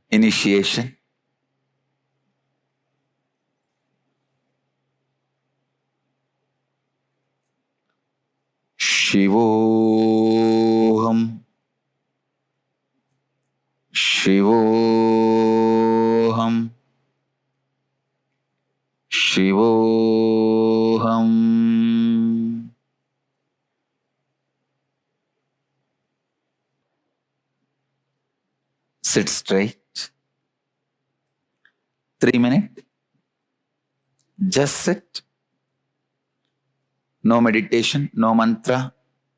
Initiation. Shivoham. Shivoham. Shivoham. Sit straight. 3 minutes. Just sit. No meditation, no mantra,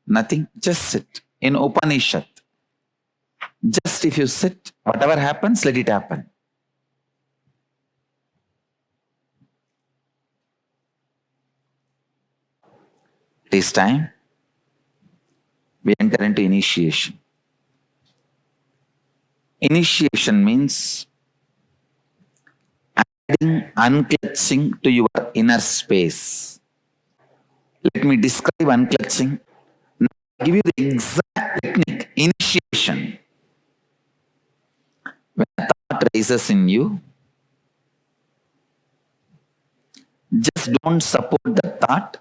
nothing. Just sit. In Upanishad, just if you sit, whatever happens, let it happen. This time, we enter into initiation. Initiation means adding unclutching to your inner space. Let me describe unclutching. Now I'll give you the exact technique. Initiation. When a thought rises in you, just don't support the thought.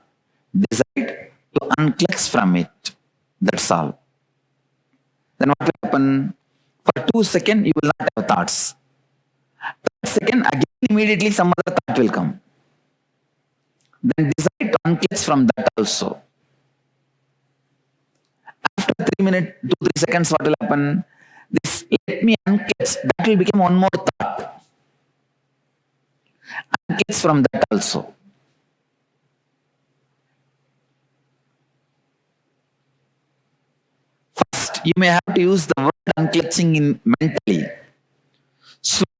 Decide to unclutch from it. That's all. Then what will happen? For 2 seconds, you will not have thoughts. 3rd second, again immediately some other thought will come. Then decide to unclutch from that also. After 3 minutes, 2-3 seconds, what will happen? This let me unclutch, that will become one more thought. Unclutch from that also. First, you may have to use the word unclutching in mentally. Slowly,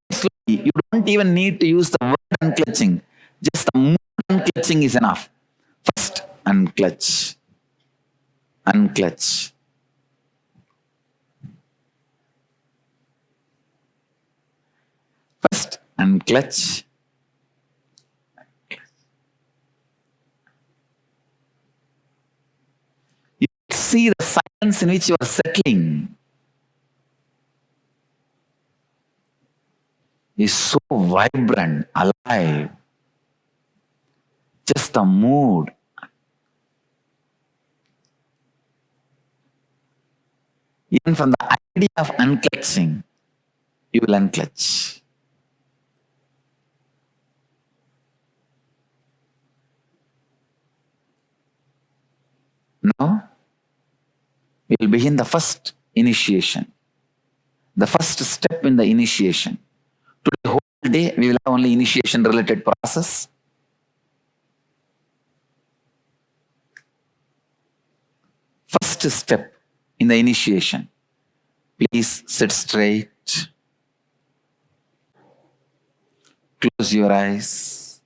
you don't even need to use the word unclutching. Just the mood unclutching is enough. First, unclutch. Unclutch. First, unclutch. You see the silence in which you are settling is so vibrant, alive. Just the mood. Even from the idea of unclutching, you will unclutch. Now, we will begin the first initiation. The first step in the initiation. Today, whole day, we will have only initiation related process. First step in the initiation. Please sit straight. Close your eyes.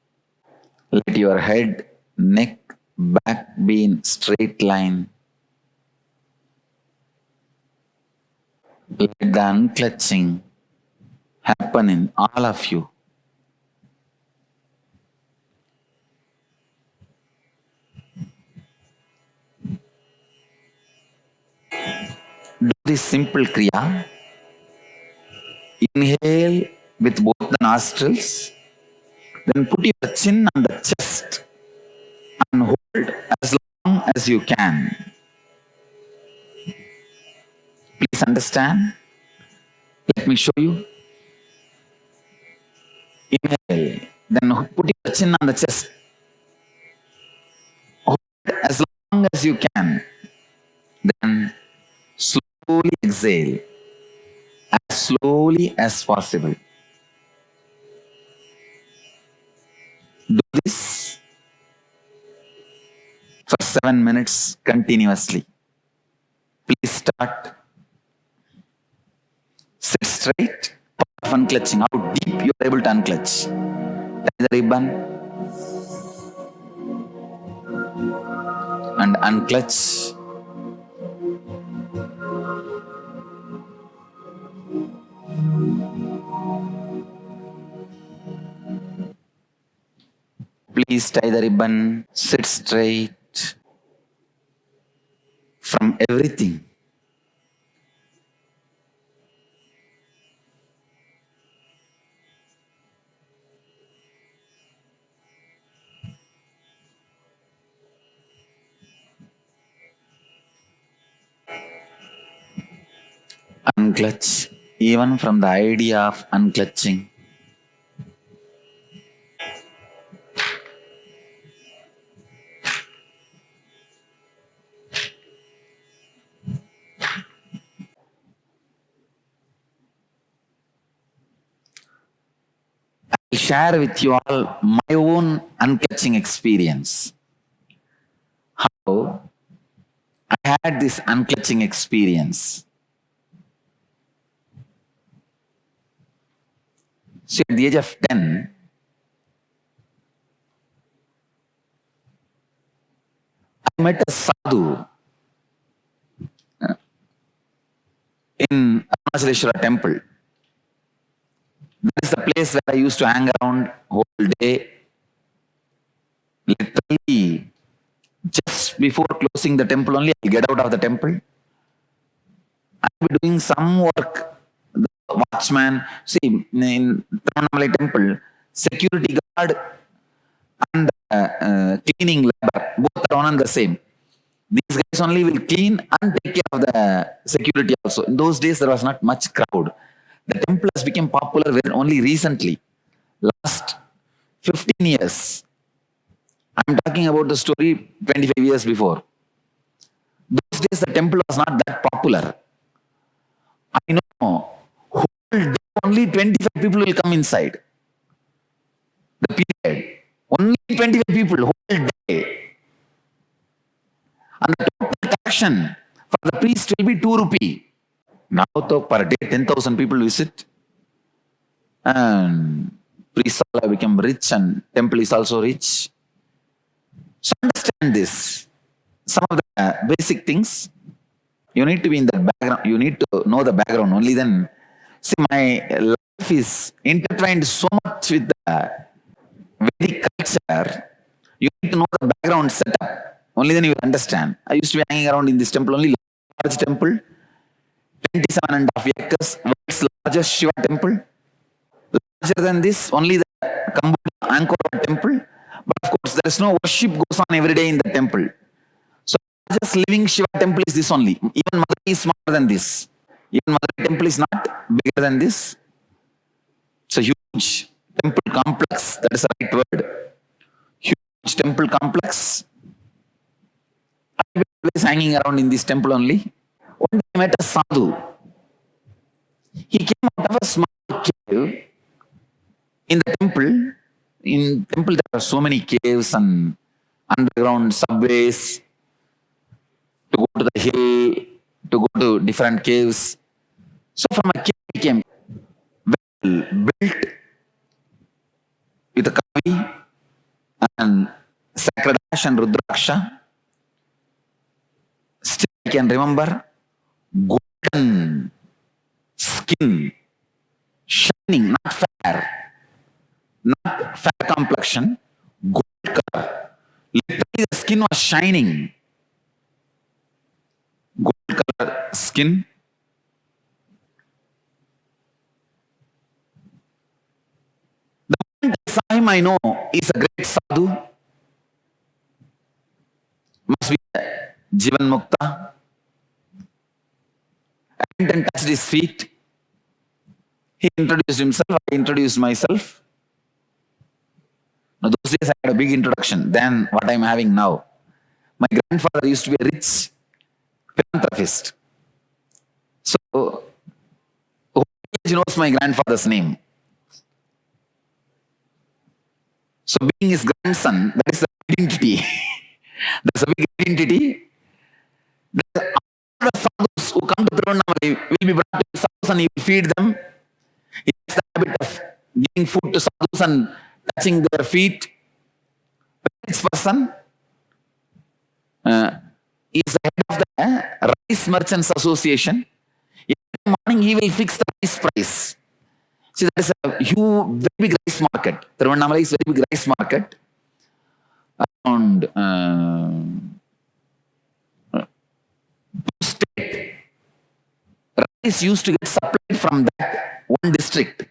Let your head, neck, back be in straight line. Let the unclutching happen in all of you. Do this simple kriya. Inhale with both the nostrils. Then put your chin on the chest and hold as long as you can. Please understand. Let me show you. Inhale. Then put your chin on the chest. Hold as long as you can. Then slowly exhale. As slowly as possible. Do this for 7 minutes continuously. Please start. Sit straight. Of unclutching. How deep you are able to unclutch. Tie the ribbon and unclutch. Please tie the ribbon, sit straight from everything. Unclutch, even from the idea of unclutching. I'll share with you all my own unclutching experience. How I had this unclutching experience. So at the age of 10, I met a sadhu in Arunachaleshwara temple. That is the place where I used to hang around whole day. Literally, just before closing the temple only, I'll get out of the temple. I'll be doing some work. The watchman, see, in Tiruvannamalai temple, security guard and cleaning labor, both are one and the same. These guys only will clean and take care of the security also. In those days, there was not much crowd. The temple has become popular very only recently, last 15 years. I'm talking about the story 25 years before. Those days, the temple was not that popular. I know, whole day only 25 people will come inside. The period, only 25 people, whole day. And the total collection for the priest will be 2 rupee. Now, per day, 10,000 people visit. And priests all have become rich and temple is also rich. So understand this. Some of the basic things, you need to be in the background. You need to know the background. Only then, see, my life is intertwined so much with the Vedic culture. You need to know the background setup. Only then you will understand. I used to be hanging around in this temple, only large temple, 27.5 acres, world's largest Shiva temple. Larger than this, only the Cambodia Angkor Wat temple. But of course, there is no worship goes on every day in the temple. So, just living Shiva temple is this only. Even Madurai is smaller than this. Even Madurai temple is not bigger than this. It's a huge temple complex. That is the right word. Huge temple complex. I was always hanging around in this temple only. One day I met a sadhu. He came out of a small cave in the temple. In temple there are so many caves and underground subways to go to the hill, to go to different caves. So from a cave he came, well built with a kavi and sacred ash and rudraksha. Still I can remember golden skin, shining, not fair complexion, gold color. Literally the skin was shining. Gold color skin. The moment I saw him, I know he's a great sadhu. Must be Jivan Mukta. I went and touched his feet. He introduced himself, I introduced myself. Now, those days I had a big introduction than what I'm having now. My grandfather used to be a rich philanthropist. So, whole village knows my grandfather's name. So, being his grandson, that is the identity. That's a big identity. All the sadhus who come to Tiruvannamalai will be brought to sadhus and he will feed them. He has the habit of giving food to sadhus and touching their feet. This person is the head of the Rice Merchants Association. Every morning he will fix the rice price. See, that is a huge, very big rice market. Tiruvannamalai is a very big rice market. Around state. Rice used to get supplied from that one district.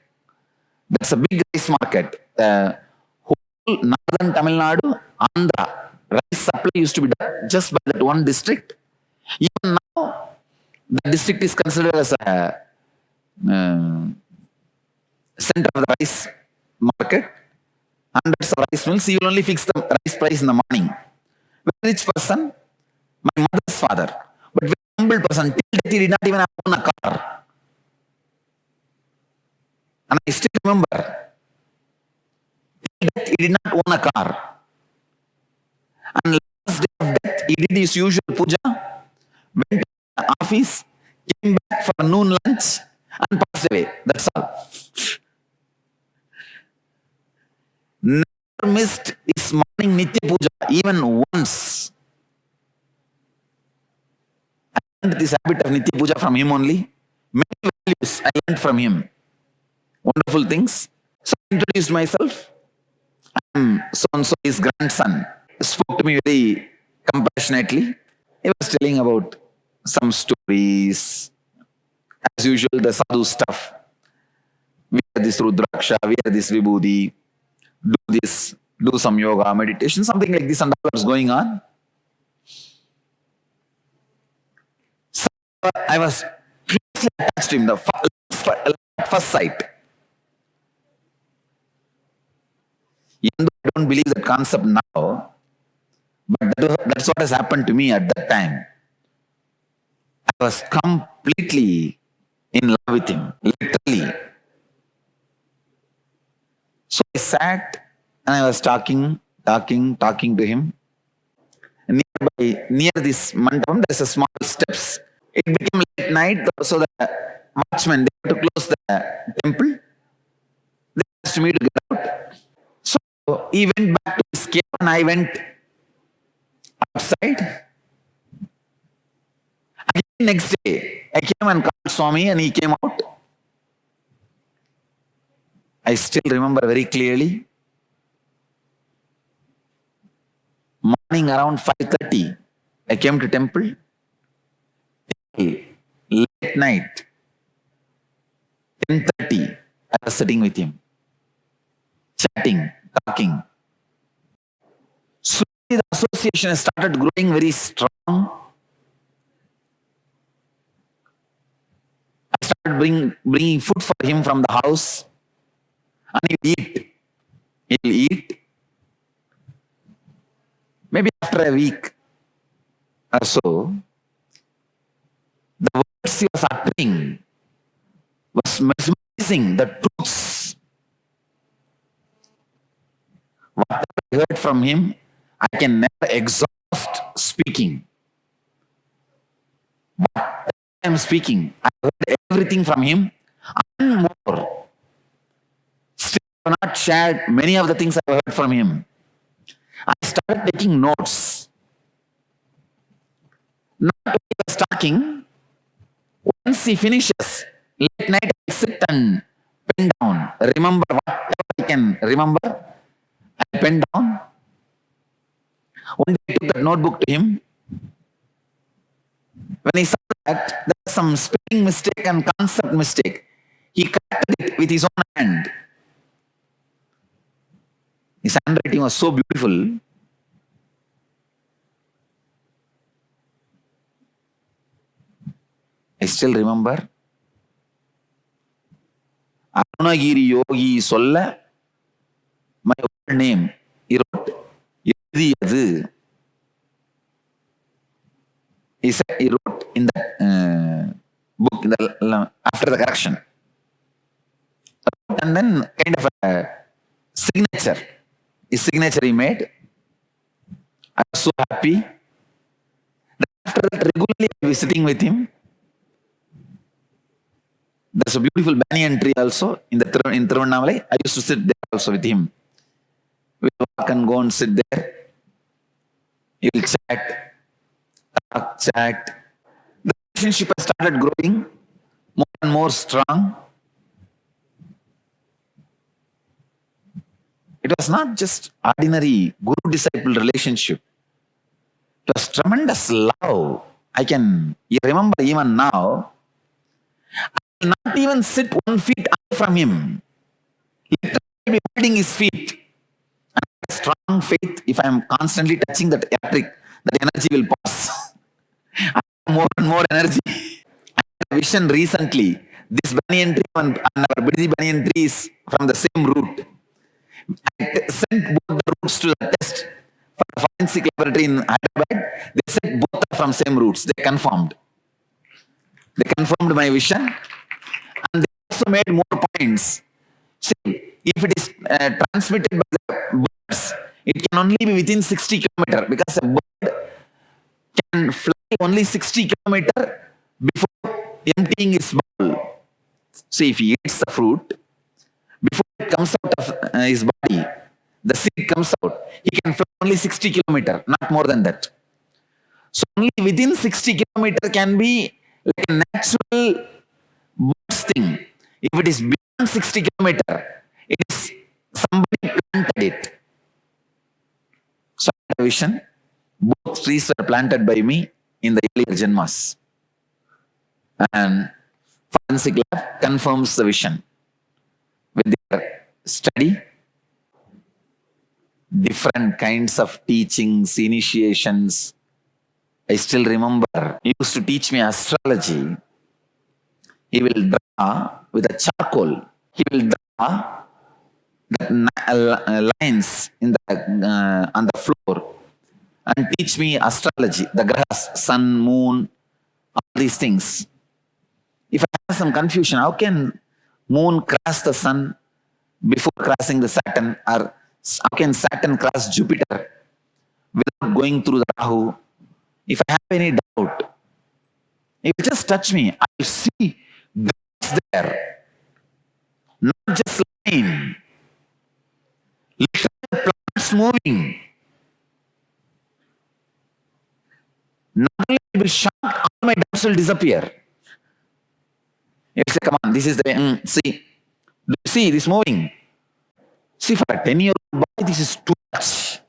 That's a big rice market. Whole northern Tamil Nadu, Andhra, rice supply used to be done just by that one district. Even now, The district is considered as a center of the rice market. Hundreds of rice mills. He will only fix the rice price in the morning. Very rich person, my mother's father, but very humble person. Till death, he did not even own a car. And I still remember, till death, he did not own a car. And last day of death, he did his usual puja, went to the office, came back for noon lunch, and passed away. That's all. Never missed his morning Nitya Puja, even once. I learned this habit of Nitya Puja from him only. Many values I learned from him. Wonderful things. So I introduced myself. I am so-and-so, his grandson. He spoke to me very compassionately. He was telling about some stories. As usual, the sadhu stuff. Wear this Rudraksha, wear this Vibhuti. Do this, do some yoga, meditation, something like this, and all was going on. So I was closely attached to him, the first sight. Even though I don't believe that concept now, but that's what has happened to me at that time. I was completely in love with him, literally. So I sat and I was talking to him. Near this mandapam, there's a small steps. It became late night, so the watchmen, they had to close the temple. They asked me to get out. So he went back to his cave and I went outside. Again, next day, I came and called Swami and he came out. I still remember very clearly. Morning around 5:30, I came to temple. Late night, 10:30, I was sitting with him, chatting, talking. Slowly the association started growing very strong. I started bringing food for him from the house. And he'll eat. Maybe after a week or so, the words he was uttering was mesmerizing, the truths. What I heard from him, I can never exhaust speaking. What I am speaking, I heard everything from him and more. I have not shared many of the things I heard from him. I started taking notes. Not when he was talking. Once he finishes, late night I sit and pen down. Remember whatever I can remember. I pen down. One day I took that notebook to him. When he saw that there was some spelling mistake and concept mistake, he corrected it with his own hand. His handwriting was so beautiful. I still remember. Arunagiri Yogi Solla, my old name, he wrote, Yadiyadu. He said, he wrote in that book after the correction. And then kind of a signature. His signature he made. I was so happy. After that, regularly I was sitting with him. There's a beautiful banyan tree also in Tiruvannamalai. I used to sit there also with him. We'll walk and go and sit there. He'll chat, talk, chat. The relationship has started growing more and more strong. It was not just ordinary guru-disciple relationship. It was tremendous love. You remember even now, I will not even sit 1 feet away from him. Literally be holding his feet. And I have strong faith, if I am constantly touching that electric, that energy will pass. I have more and more energy. a vision recently. This banyan tree and our Bidadi banyan tree is from the same root. I sent both the roots to the test for the forensic laboratory in Hyderabad. They said both are from same roots. They confirmed. They confirmed my vision, and they also made more points. See, if it is transmitted by the birds, it can only be within 60 kilometers because a bird can fly only 60 kilometers before emptying its bowl. So if he eats the fruit, before it comes out of his body, the seed comes out, he can fly only 60 kilometers, not more than that. So only within 60 kilometers can be like a natural bird's thing. If it is beyond 60 kilometers, it is somebody planted it. So I had a vision. Both trees were planted by me in the earlier Janmas. And forensic lab confirms the vision. With their study, different kinds of teachings, initiations. I still remember, he used to teach me astrology. He will draw with a charcoal. He will draw the lines in the on the floor and teach me astrology, the grahas, sun, moon, all these things. If I have some confusion, how can moon cross the sun before crossing the Saturn, or how can Saturn cross Jupiter without going through the Rahu? If I have any doubt, it will just touch me. I will see grass there, not just line. Literal plants moving. Not only will be shocked, all my doubts will disappear. You say, come on, this is the way. See, do you see this moving? See, for a 10-year-old boy, this is too much.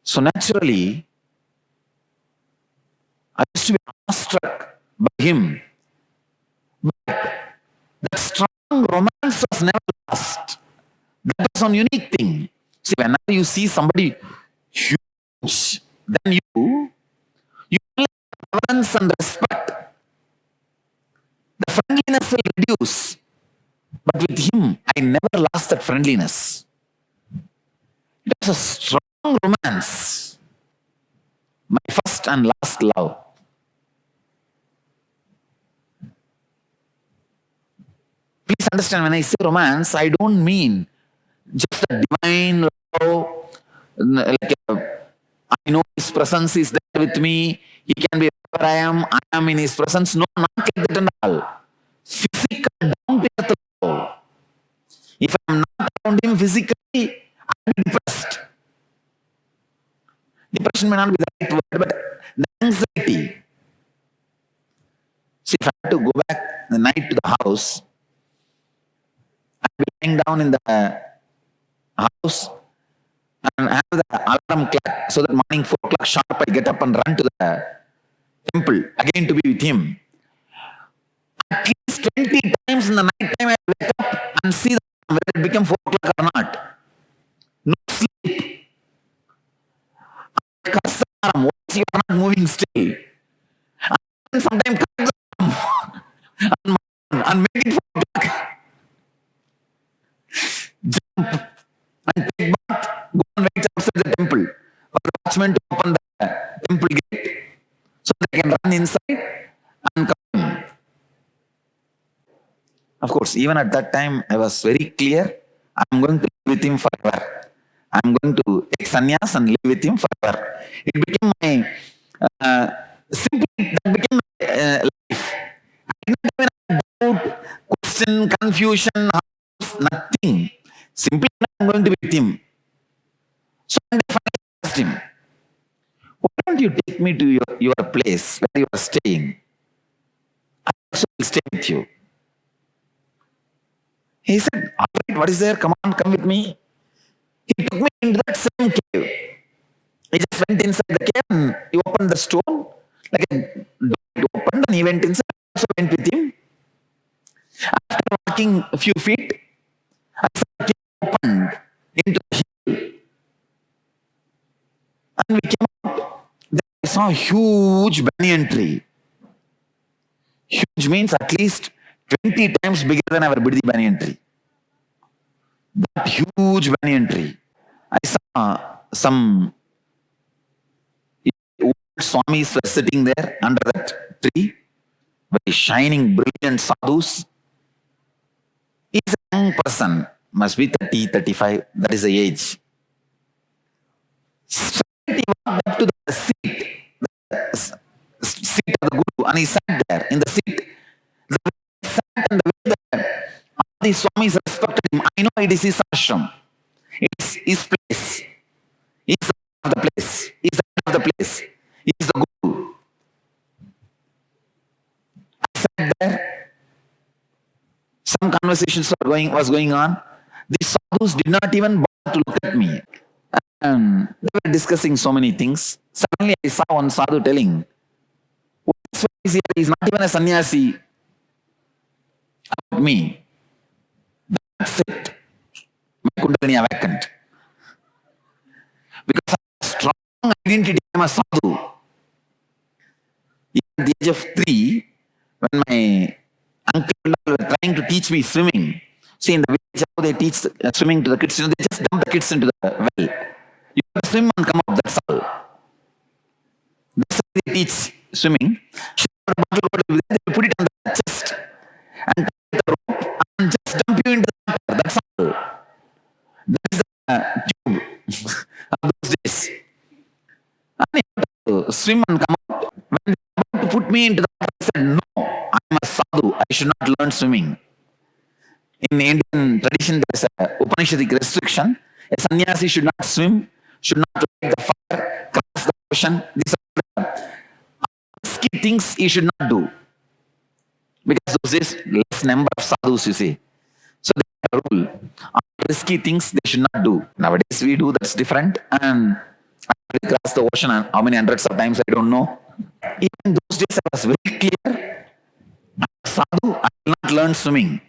So naturally, I used to be awestruck by him. But that strong romance was never lost. That was one unique thing. See, whenever you see somebody huge, then you have reverence and respect. The friendliness will reduce. But with him, I never lost that friendliness. It was a strong romance. My first and last love. Please understand, when I say romance, I don't mean just a divine love, like I know his presence is there with me, he can be wherever I am in his presence. No, not like that and all. Physical, down to earth love. If I am not around him physically, I will be depressed. Depression may not be the right word, but the anxiety. See, if I had to go back the night to the house, I will be lying down in the house and have the alarm clock so that morning 4 o'clock sharp I get up and run to the temple again to be with him. At least 20 times in the night time I wake up and see whether it became 4 o'clock or not. No sleep. Once you are not moving still. And sometimes and make it 4 o'clock. Jump and take bath, go and wait outside the temple for the watchman to open the temple gate so they can run inside and come in. Of course, even at that time, I was very clear, I'm going to live with him forever. I'm going to take sannyas and live with him forever. It became my, simply, that became my life. I didn't have any doubt, question, confusion, nothing. Simply, I'm going to be with him. So I asked him, why don't you take me to your place where you are staying? I also will stay with you. He said, all right, what is there? Come on, come with me. He took me into that same cave. He just went inside the cave and he opened the stone, like a door it opened, and he went inside. I also went with him. After walking a few feet, I saw the cave opened into the hill. And we came out. Then I saw a huge banyan tree. Huge means at least 20 times bigger than our Bidadi banyan tree. That huge banyan tree. I saw some old Swamis were sitting there under that tree, very shining, brilliant sadhus. He's a young person, must be 30, 35, that is the age. He walked up to the seat of the Guru, and he sat there in the seat. The way he sat and the way that all the Swamis respected him, I know it is his ashram. It's his place. He's the head of the place. He's the head of the place. He's the Guru. I sat there. Some conversations was going on. These sadhus did not even bother to look at me. And they were discussing so many things. Suddenly I saw one sadhu telling, "This is here, he's not even a sannyasi." About me. That's it. My kundalini awakened. Because I have a strong identity, I am a sadhu. Even at the age of 3, when my uncle and all were trying to teach me swimming. See, in the village, how they teach swimming to the kids, they just dump the kids into the well. You have to swim and come out, that's all. That's how they teach swimming. They put it on the chest and tie the rope and just dump you into the water, that's all. That is the tube of those days. And you have to swim and come out. When they were about to put me into the water, I said, "No, I am a sadhu, I should not learn swimming." In Indian tradition, there is a Upanishadic restriction. A sannyasi should not swim, should not light the fire, cross the ocean. These are risky things he should not do. Because those days, less number of sadhus, you see. So they have a rule. Risky things they should not do. Nowadays we do, that's different. And I crossed the ocean how many hundreds of times, I don't know. Even those days I was very clear. Sadhu, I will not learn swimming.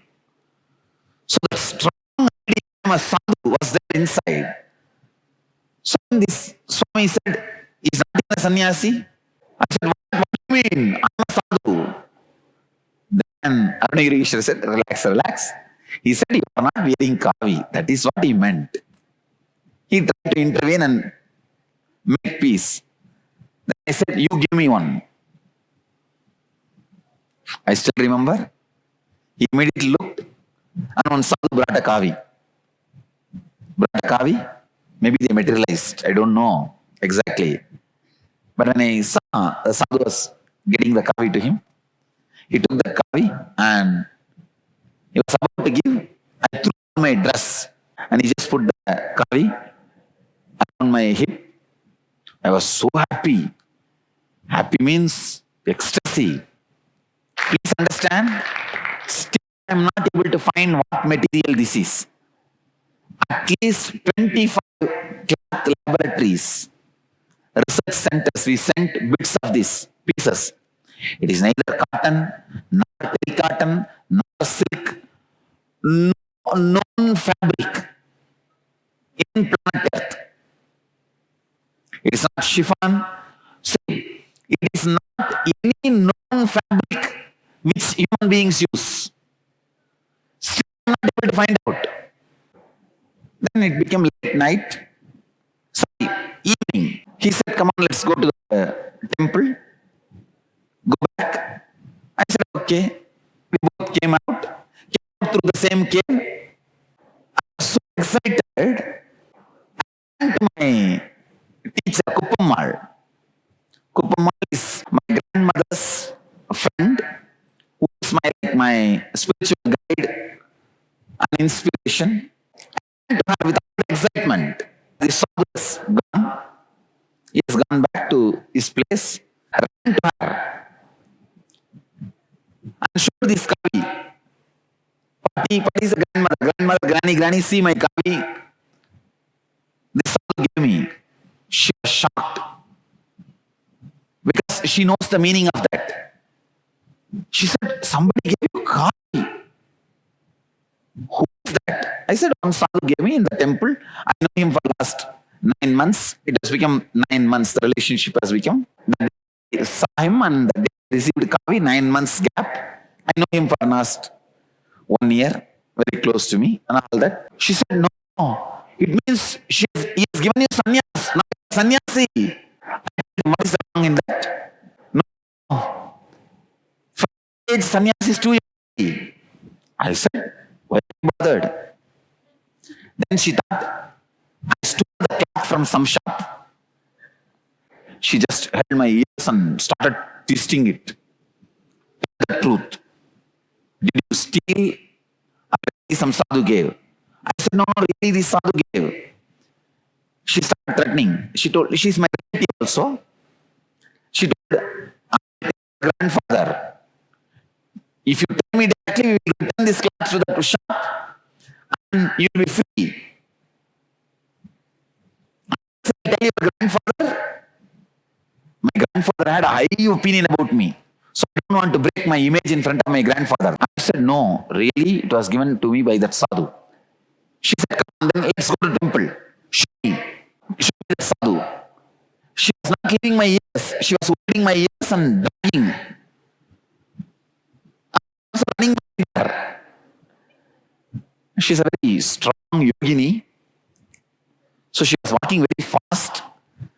So the strong idea of a sadhu was there inside. So when this Swami said, "He's not even a sannyasi," I said, what do you mean? I'm a sadhu. Then Arunagiri said, "Relax, relax." He said, "You are not wearing kavi." That is what he meant. He tried to intervene and make peace. Then I said, "You give me one." I still remember. He immediately looked, and one sadhu brought a kavi. Maybe they materialized. I don't know exactly. But when I saw the sadhu was getting the kavi to him, he took the kavi and he was about to give. I threw on my dress and he just put the kavi on my hip. I was so happy. Happy means ecstasy. Please understand, still I am not able to find what material this is. At least 25 cloth laboratories, research centers, we sent bits of these pieces. It is neither cotton, nor cotton, nor silk, no known fabric in planet Earth. It is not chiffon. See, it is not any known fabric which human beings use. Still I am not able to find out. Then it became late night. Sorry, evening. He said, "Come on, let's go to the temple. Go back." I said, "Okay." We both came out through the same cave. I was so excited. I went to my teacher, Kupammal. Kupammal is my grandmother's friend, who is my spiritual guide and inspiration. I went to her with all excitement. The sadhu is gone. He has gone back to his place. I ran to her and showed this kavi. Pati is a grandmother, granny, see my kavi. This sadhu gave me. She was shocked because she knows the meaning of that. She said, "Somebody gave you kavi. Who is that?" I said, "One sadhu gave me in the temple. I know him for the last 9 months. It has become 9 months. The relationship has become. The day I saw him and the day I received Kavi, 9 months gap. I know him for last 1 year, very close to me and all that. She said, no, it means he has given you sannyas, not sannyasi. What is wrong in that? No, from age sannyasi is too young. I said, why are you bothered? Then she thought, I stole the cloth from some shop. She just held my ears and started twisting it. The truth. Did you steal? Some sadhu gave. I said, no, really, this sadhu gave. She started threatening. She told, she's my relative also. She told, I'm my grandfather. If you tell me directly, we will return this cloth to the shop and you will be free. I said, tell your grandfather. My grandfather had a high opinion about me. So I don't want to break my image in front of my grandfather. I said, no, really, it was given to me by that sadhu. She said, come on, then let's go to the temple. Show me the sadhu. She was not giving my ears. She was holding my ears and dragging. I was running behind her. She's a very strong yogini. So she was walking very fast.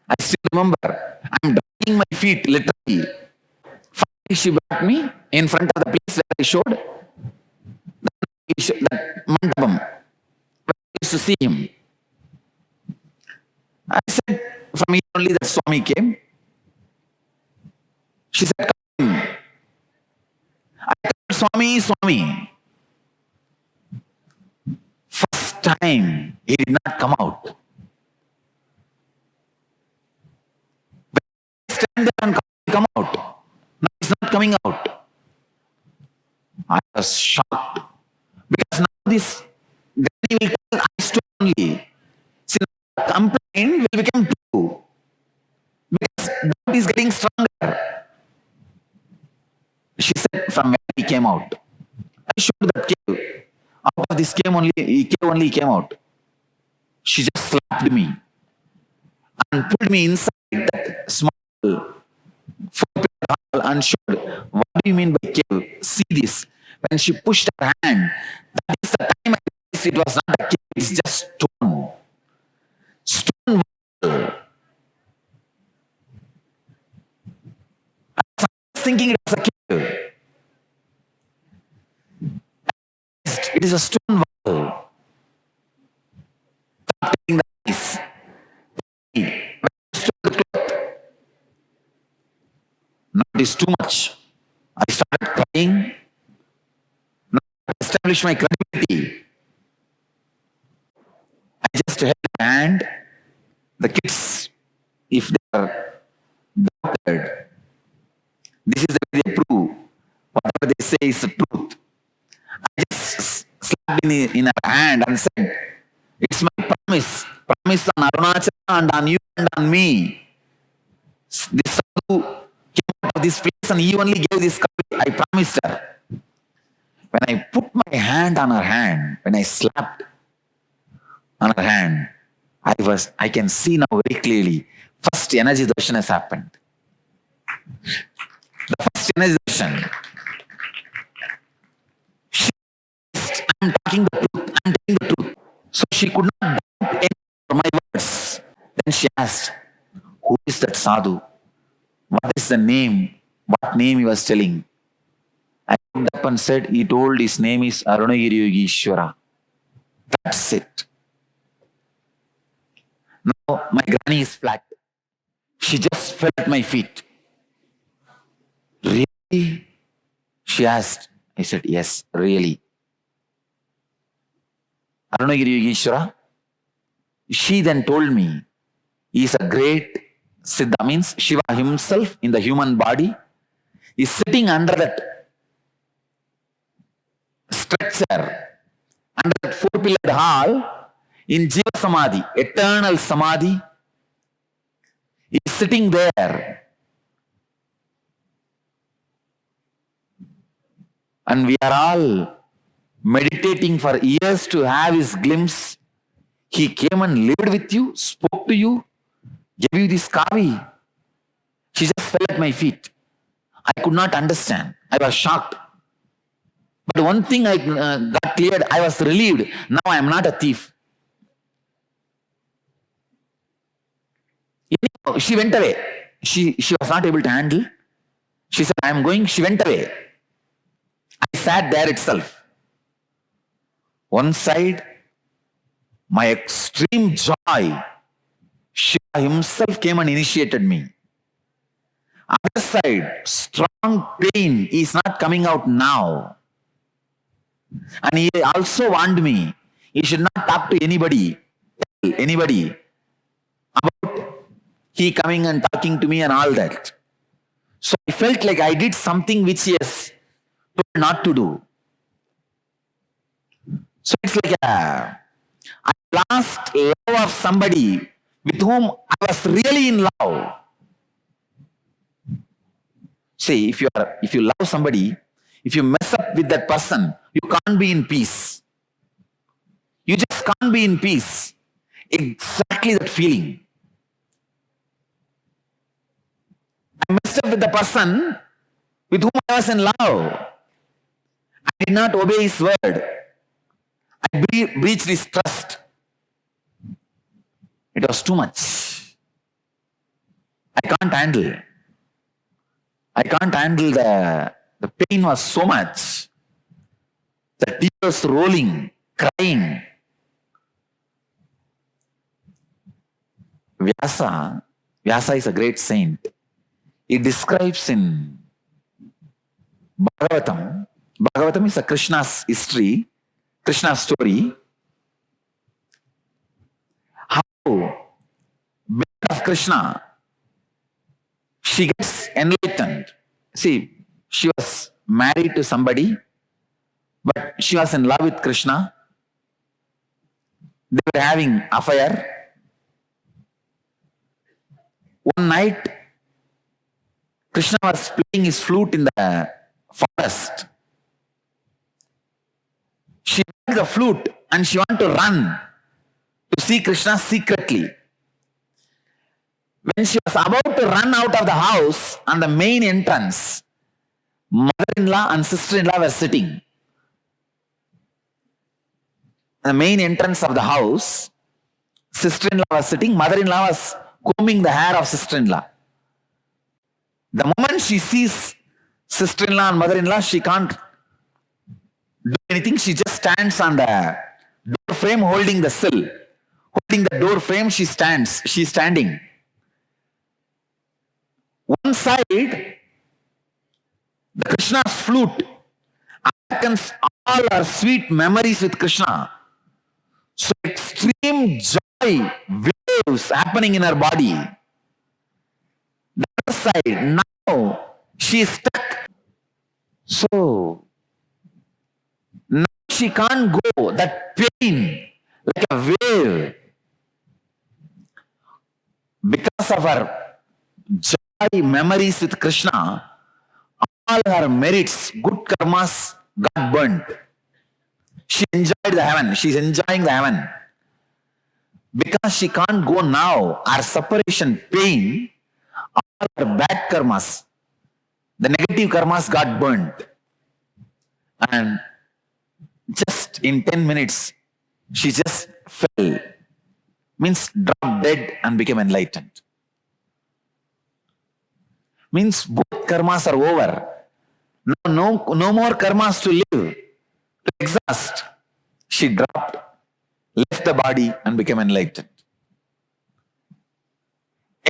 I still remember, I'm dragging my feet literally. Finally, she brought me in front of the place that I showed, that mandapam, where I used to see him. I said, from here only the Swami came. She said, come. I called Swami, Swami. First time, he did not come out. Stand there and come out. No, he's not coming out. I was shocked. Because now this granny will tell I stood only. See, now the complaint will become true. Because doubt is getting stronger. She said, from where he came out. I showed that cave. Out of this cave only came out. She just slapped me and pulled me inside that small 4-pillared hall and showed, what do you mean by cave? See this. When she pushed her hand, that is the time I realized it was not a cave, it's just stone. Stone wall. I was thinking it was a cave. It is a stone wall. Stop taking the ice. Now it is too much. I started crying. Now I established my credibility. I just held my hand. The kids, if they are doubted, this is the way they prove. Whatever they say is the truth. I just slapped in her hand and said, it's my promise on Arunachala and on you and on me. This sadhu came out of this place and he only gave this kavi. I promised her. When I put my hand on her hand, when I slapped on her hand, I can see now very clearly, first energy darshan has happened. The first energy darshan. I'm talking the truth. I'm telling the truth. So she could not doubt any of my words. Then she asked, who is that sadhu? What is the name? What name he was telling? I looked up and said, he told his name is Arunagiri Yogeshwara. That's it. Now my granny is flat. She just fell at my feet. Really? She asked. I said, yes, really. Arunagiri Yogeshwara. She then told me, he is a great Siddha, means Shiva himself in the human body is sitting under that structure, under that 4-pillared hall in Jiva Samadhi, eternal Samadhi. He is sitting there. And we are all meditating for years to have his glimpse. He came and lived with you, spoke to you, gave you this kavi. She just fell at my feet. I could not understand. I was shocked. But one thing I got cleared, I was relieved. Now I am not a thief. She went away. She was not able to handle. She said, I am going. She went away. I sat there itself. One side, my extreme joy, Shiva himself came and initiated me. Other side, strong pain is not coming out now. And he also warned me, he should not talk to anybody, tell anybody about he coming and talking to me and all that. So I felt like I did something which he has told not to do. So it's like I lost love of somebody with whom I was really in love. See, if you love somebody, if you mess up with that person, you can't be in peace. You just can't be in peace. Exactly that feeling. I messed up with the person with whom I was in love. I did not obey his word. I breached his trust. It was too much. I can't handle. I can't handle the pain was so much. The tears rolling, crying. Vyasa is a great saint. He describes in Bhagavatam. Bhagavatam is a Krishna's history, Krishna's story. How because of Krishna, she gets enlightened. See, she was married to somebody, but she was in love with Krishna. They were having affair. One night, Krishna was playing his flute in the forest. She took the flute and she wanted to run to see Krishna secretly. When she was about to run out of the house, on the main entrance, mother-in-law and sister-in-law were sitting. The main entrance of the house, sister-in-law was sitting, mother-in-law was combing the hair of sister-in-law. The moment she sees sister-in-law and mother-in-law, she can't do anything. She just stands on the door frame holding the sill. Holding the door frame, she stands. She's standing. One side, the Krishna's flute awakens all our sweet memories with Krishna. So extreme joy waves happening in her body. The other side, now she is stuck. So now she can't go. That pain, like a wave, because of her joy memories with Krishna, all her merits, good karmas got burnt. She enjoyed the heaven. She's enjoying the heaven. Because she can't go now, our separation pain, all her bad karmas, the negative karmas got burnt. And just in 10 minutes, she just fell. Means dropped dead and became enlightened. Means both karmas are over. No more karmas to live, to exhaust. She dropped, left the body and became enlightened.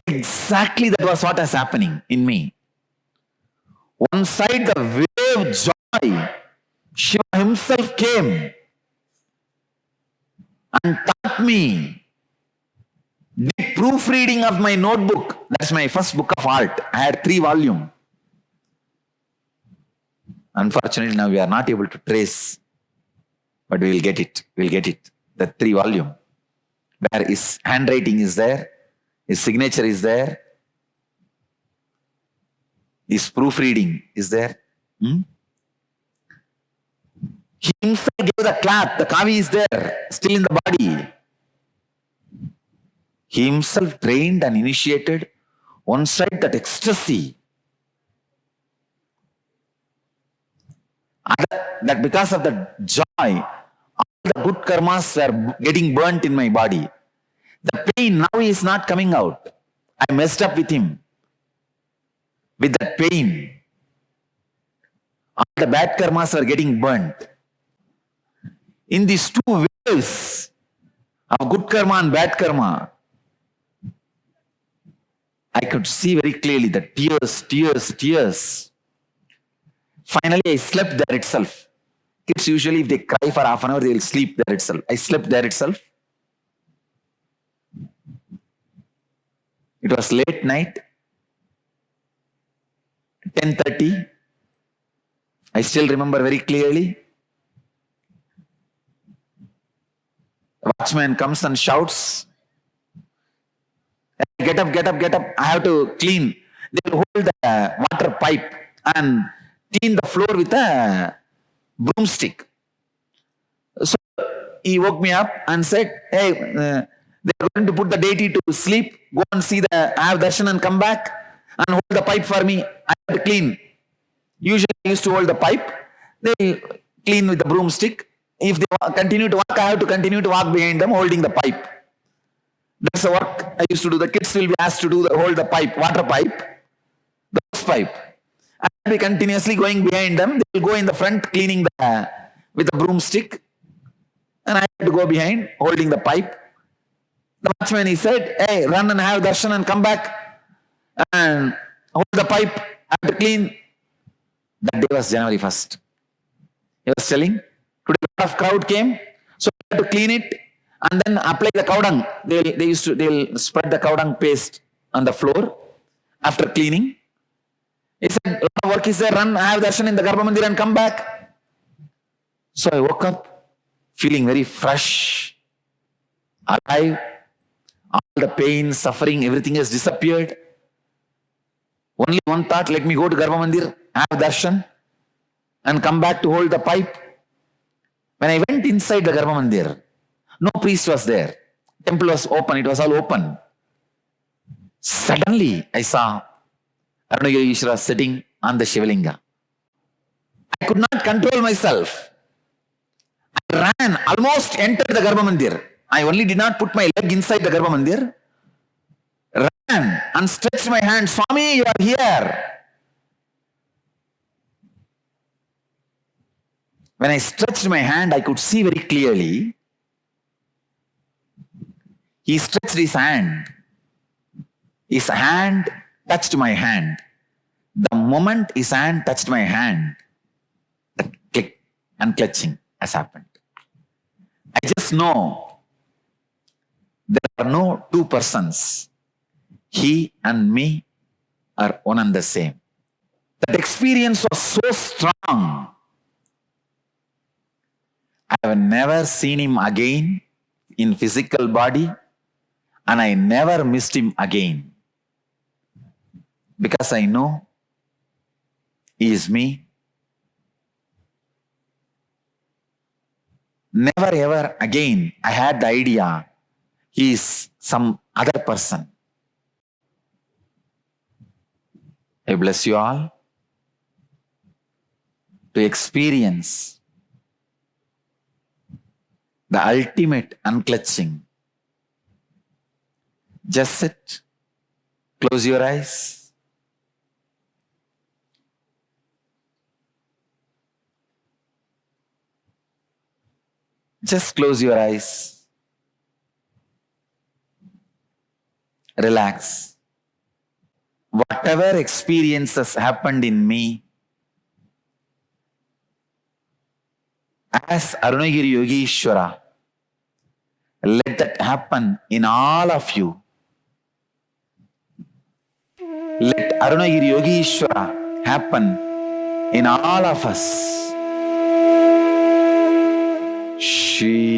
Exactly that was what is happening in me. One side, the wave joy, Shiva himself came and taught me. Did proofreading of my notebook. That's my first book of art. I had 3 volumes. Unfortunately, now we are not able to trace, but we will get it. We'll get it. The 3 volumes. Where his handwriting is there, his signature is there, his proofreading is there. He himself gave the cloth. The kavi is there, still in the body. He himself trained and initiated. One side, that ecstasy. That because of the joy, all the good karmas were getting burnt in my body. The pain now is not coming out. I messed up with him. With that pain, all the bad karmas were getting burnt. In these two waves of good karma and bad karma, I could see very clearly the tears. Finally, I slept there itself. Kids usually, if they cry for half an hour, they will sleep there itself. I slept there itself. It was late night, 10:30. I still remember very clearly. The watchman comes and shouts, "Get up, get up, get up. I have to clean." They will hold the water pipe and clean the floor with a broomstick. So he woke me up and said, "Hey, they're going to put the deity to sleep. Go and see have darshan and come back and hold the pipe for me. I have to clean." Usually I used to hold the pipe. They clean with the broomstick. If they continue to walk, I have to continue to walk behind them holding the pipe. That's the work I used to do. The kids will be asked to hold the pipe, water pipe, the hose pipe. I will be continuously going behind them. They will go in the front cleaning with the broomstick. And I have to go behind holding the pipe. The watchman, he said, "Hey, run and have darshan and come back and hold the pipe. I have to clean." That day was January 1st. He was telling, today a lot of crowd came, so I had to clean it and then apply the cow dung. They'll spread the cow dung paste on the floor after cleaning. He said, "A lot of work is there, run, have darshan in the Garbha Mandir and come back." So I woke up feeling very fresh, alive. All the pain, suffering, everything has disappeared. Only one thought, let me go to Garbha Mandir, have darshan, and come back to hold the pipe. When I went inside the Garbha Mandir, no priest was there. Temple was open, it was all open. Suddenly, I saw Arunagiri Ishvara sitting on the Shivalinga. I could not control myself. I ran, almost entered the Garbha Mandir. I only did not put my leg inside the Garbha Mandir. Ran and stretched my hand. "Swami, you are here." When I stretched my hand, I could see very clearly. He stretched his hand. His hand touched my hand. The moment his hand touched my hand, that click and clutching has happened. I just know there are no two persons. He and me are one and the same. That experience was so strong. I have never seen him again in physical body, and I never missed him again. Because I know he is me. Never ever again I had the idea he is some other person. I bless you all to experience the ultimate unclutching. Just sit, close your eyes. Just close your eyes. Relax. Whatever experiences happened in me, as Arunagiri Yogeshwara, let that happen in all of you. Let Arunagiri Yogeshwara happen in all of us. Shivoham.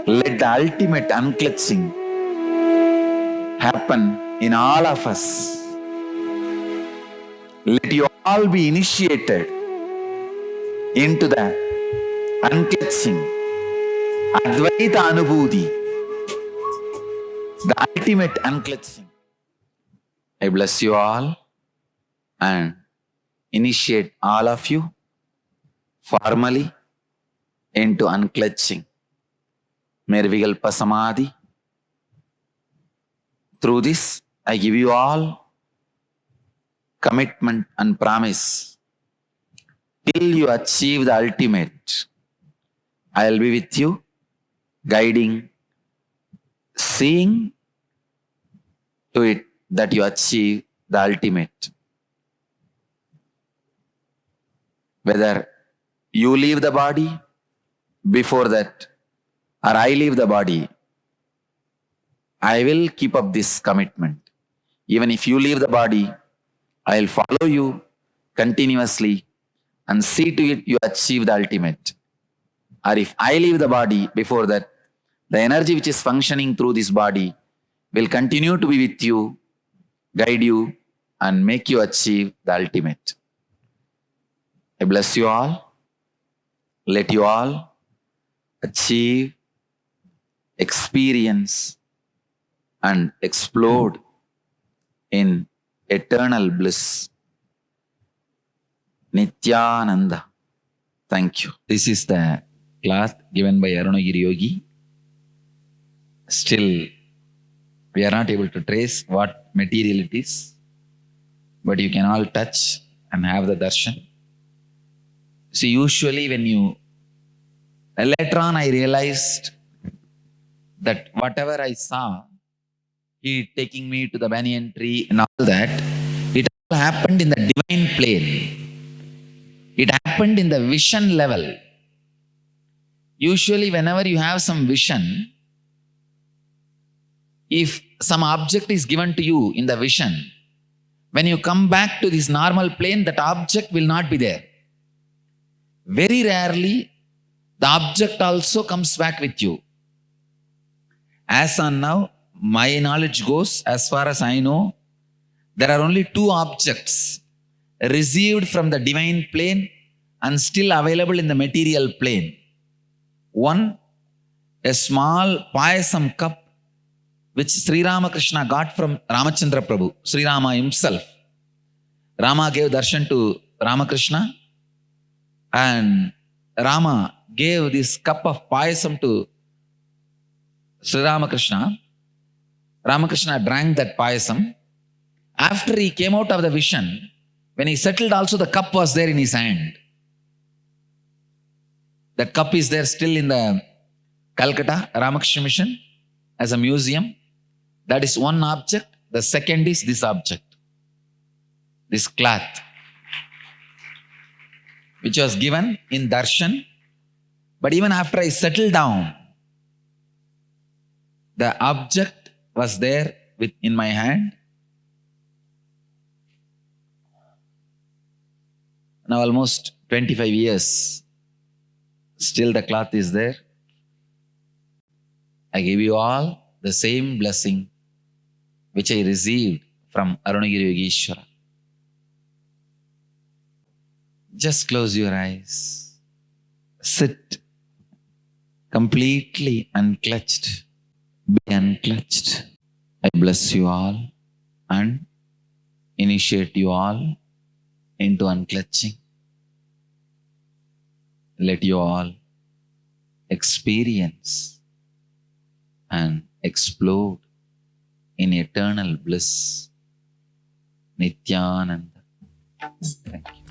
Let the ultimate unclutching happen in all of us. Let you all be initiated into the unclutching, Advaita Anubhuti, the ultimate unclutching. I bless you all. and initiate all of you formally into unclutching. Nirvikalpa Samadhi. Through this, I give you all commitment and promise. Till you achieve the ultimate, I will be with you, guiding, seeing to it that you achieve the ultimate. Whether you leave the body before that, or I leave the body, I will keep up this commitment. Even if you leave the body, I will follow you continuously and see to it you achieve the ultimate. Or if I leave the body before that, the energy which is functioning through this body will continue to be with you, guide you, and make you achieve the ultimate. I bless you all. Let you all achieve, experience, and explode in eternal bliss. Nithyananda. Thank you. This is the class given by Arunagiri Yogi. Still, we are not able to trace what material it is, but you can all touch and have the darshan. See, usually when you, later on I realized that whatever I saw, he taking me to the banyan tree and all that, it all happened in the divine plane. It happened in the vision level. Usually whenever you have some vision, if some object is given to you in the vision, when you come back to this normal plane, that object will not be there. Very rarely, the object also comes back with you. As on now, my knowledge goes, as far as I know, there are only two objects received from the divine plane and still available in the material plane. One, a small payasam cup which Sri Ramakrishna got from Ramachandra Prabhu, Sri Rama himself. Rama gave darshan to Ramakrishna, and Rama gave this cup of payasam to Sri Ramakrishna. Ramakrishna drank that payasam. After he came out of the vision, when he settled also, the cup was there in his hand. That cup is there still in the Calcutta Ramakrishna Mission as a museum. That is one object. The second is this object, this cloth, which was given in darshan. But even after I settled down, the object was there in my hand. Now almost 25 years, still the cloth is there. I give you all the same blessing which I received from Arunagiri Yogeshwara. Just close your eyes. Sit completely unclutched. Be unclutched. I bless you all and initiate you all into unclutching. Let you all experience and explode in eternal bliss. Nithyananda. Thank you.